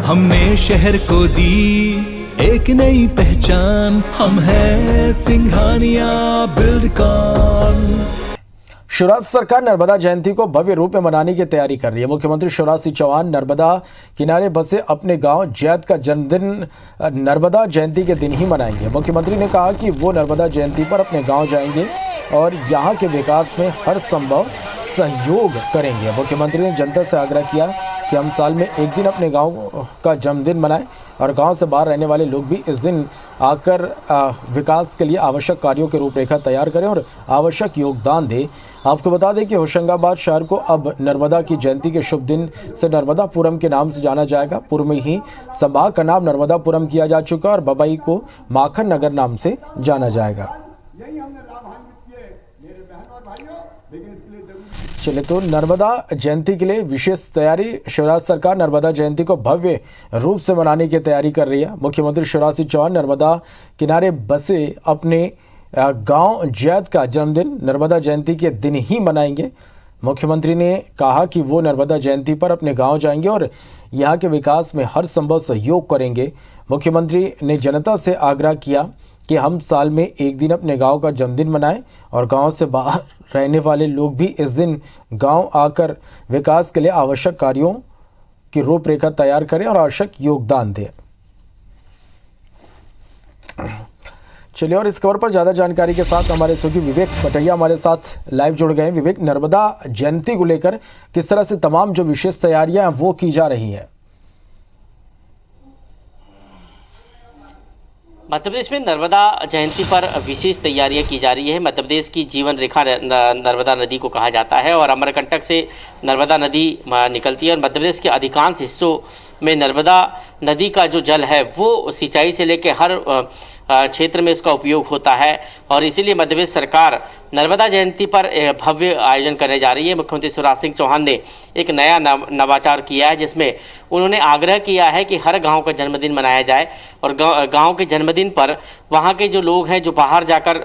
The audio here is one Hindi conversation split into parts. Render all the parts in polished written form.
हमने शहर को दी एक नई पहचान, हम है सिंघानिया बिल्डकॉन। शिवराज सरकार नर्मदा जयंती को भव्य रूप में मनाने की तैयारी कर रही है। मुख्यमंत्री शिवराज सिंह चौहान नर्मदा किनारे बसे अपने गांव जैत का जन्मदिन नर्मदा जयंती के दिन ही मनाएंगे। मुख्यमंत्री ने कहा कि वो नर्मदा जयंती पर अपने गांव जाएंगे और यहां के विकास में हर संभव सहयोग करेंगे। मुख्यमंत्री ने जनता से आग्रह किया कि हम साल में एक दिन अपने गांव का जन्मदिन मनाएं और गांव से बाहर रहने वाले लोग भी इस दिन आकर विकास के लिए आवश्यक कार्यों की रूपरेखा तैयार करें और आवश्यक योगदान दें। आपको बता दें कि होशंगाबाद शहर को अब नर्मदा की जयंती के शुभ दिन से नर्मदापुरम के नाम से जाना जाएगा। पूर्व में ही संभाग का नाम नर्मदापुरम किया जा चुका और बबई को माखन नगर नाम से जाना जाएगा। चले तो नर्मदा जयंती के लिए विशेष तैयारी। शिवराज सरकार नर्मदा जयंती को भव्य रूप से मनाने की तैयारी कर रही है। मुख्यमंत्री शिवराज सिंह चौहान नर्मदा किनारे बसे अपने गांव जैत का जन्मदिन नर्मदा जयंती के दिन ही मनाएंगे। मुख्यमंत्री ने कहा कि वो नर्मदा जयंती पर अपने गांव जाएंगे और यहां के विकास में हर संभव सहयोग करेंगे। मुख्यमंत्री ने जनता से आग्रह किया कि हम साल में एक दिन अपने गांव का जन्मदिन मनाएं और गांव से बाहर रहने वाले लोग भी इस दिन गांव आकर विकास के लिए आवश्यक कार्यों की रूपरेखा तैयार करें और आवश्यक योगदान दें। चलिए और इस खबर पर ज़्यादा जानकारी के साथ हमारे सहयोगी विवेक पटैया हमारे साथ लाइव जुड़ गए हैं। विवेक, नर्मदा जयंती को लेकर किस तरह से तमाम जो विशेष तैयारियां हैं वो की जा रही हैं? मध्य प्रदेश में नर्मदा जयंती पर विशेष तैयारियां की जा रही है। मध्य प्रदेश की जीवन रेखा नर्मदा नदी को कहा जाता है और अमरकंटक से नर्मदा नदी निकलती है और मध्य प्रदेश के अधिकांश हिस्सों में नर्मदा नदी का जो जल है वो सिंचाई से लेकर हर क्षेत्र में इसका उपयोग होता है और इसीलिए मध्य प्रदेश सरकार नर्मदा जयंती पर भव्य आयोजन करने जा रही है। मुख्यमंत्री शिवराज सिंह चौहान ने एक नया नवाचार किया है जिसमें उन्होंने आग्रह किया है कि हर गांव का जन्मदिन मनाया जाए और गांव के जन्मदिन पर वहां के जो लोग हैं जो बाहर जाकर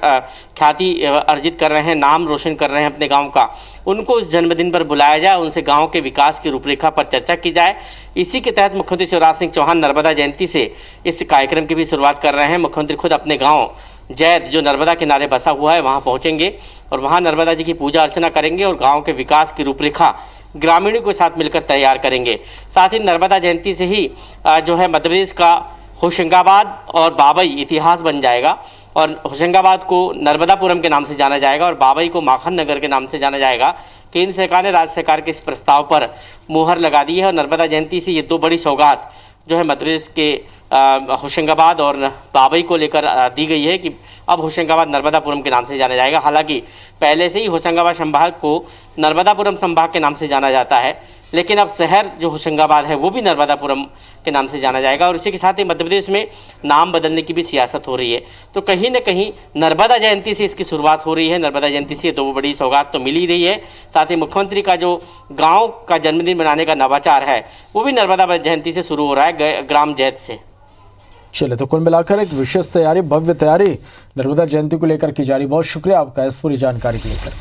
ख्याति अर्जित कर रहे हैं, नाम रोशन कर रहे हैं अपने गाँव का, उनको इस जन्मदिन पर बुलाया जाए, उनसे गाँव के विकास की रूपरेखा पर चर्चा की जाए। इसी के तहत मुख्यमंत्री शिवराज सिंह चौहान नर्मदा जयंती से इस कार्यक्रम की भी शुरुआत कर रहे हैं। मुख्यमंत्री खुद अपने गांव जैत जो नर्मदा किनारे बसा हुआ है वहां पहुंचेंगे और वहां नर्मदा जी की पूजा अर्चना करेंगे और गांव के विकास की रूपरेखा ग्रामीणों के साथ मिलकर तैयार करेंगे। साथ ही नर्मदा जयंती से ही जो है मध्य प्रदेश का होशंगाबाद और बाबई इतिहास बन जाएगा और होशंगाबाद को नर्मदापुरम के नाम से जाना जाएगा और बाबई को माखन नगर के नाम से जाना जाएगा। केंद्र सरकार ने राज्य सरकार के इस प्रस्ताव पर मुहर लगा दी है और नर्मदा जयंती से ये दो बड़ी सौगात जो है मध्य प्रदेश के होशंगाबाद और बाबई को लेकर दी गई है कि अब होशंगाबाद नर्मदापुरम के नाम से जाना जाएगा। हालांकि पहले से ही होशंगाबाद संभाग को नर्मदापुरम संभाग के नाम से जाना जाता है, लेकिन अब शहर जो होशंगाबाद है वो भी नर्मदापुरम के नाम से जाना जाएगा और इसी के साथ ही मध्य प्रदेश में नाम बदलने की भी सियासत हो रही है। तो कहीं ना कहीं नर्मदा जयंती से इसकी शुरुआत हो रही है। नर्मदा जयंती से दो बड़ी सौगात तो मिल ही रही है। साथ ही मुख्यमंत्री का जो गाँव का जन्मदिन मनाने का नवाचार है वो भी नर्मदा जयंती से शुरू हो रहा है, ग्राम जैत से। चले तो कुल मिलाकर एक विशेष तैयारी, भव्य तैयारी नर्मदा जयंती को लेकर की जा रही। बहुत शुक्रिया आपका इस पूरी जानकारी के लेकर।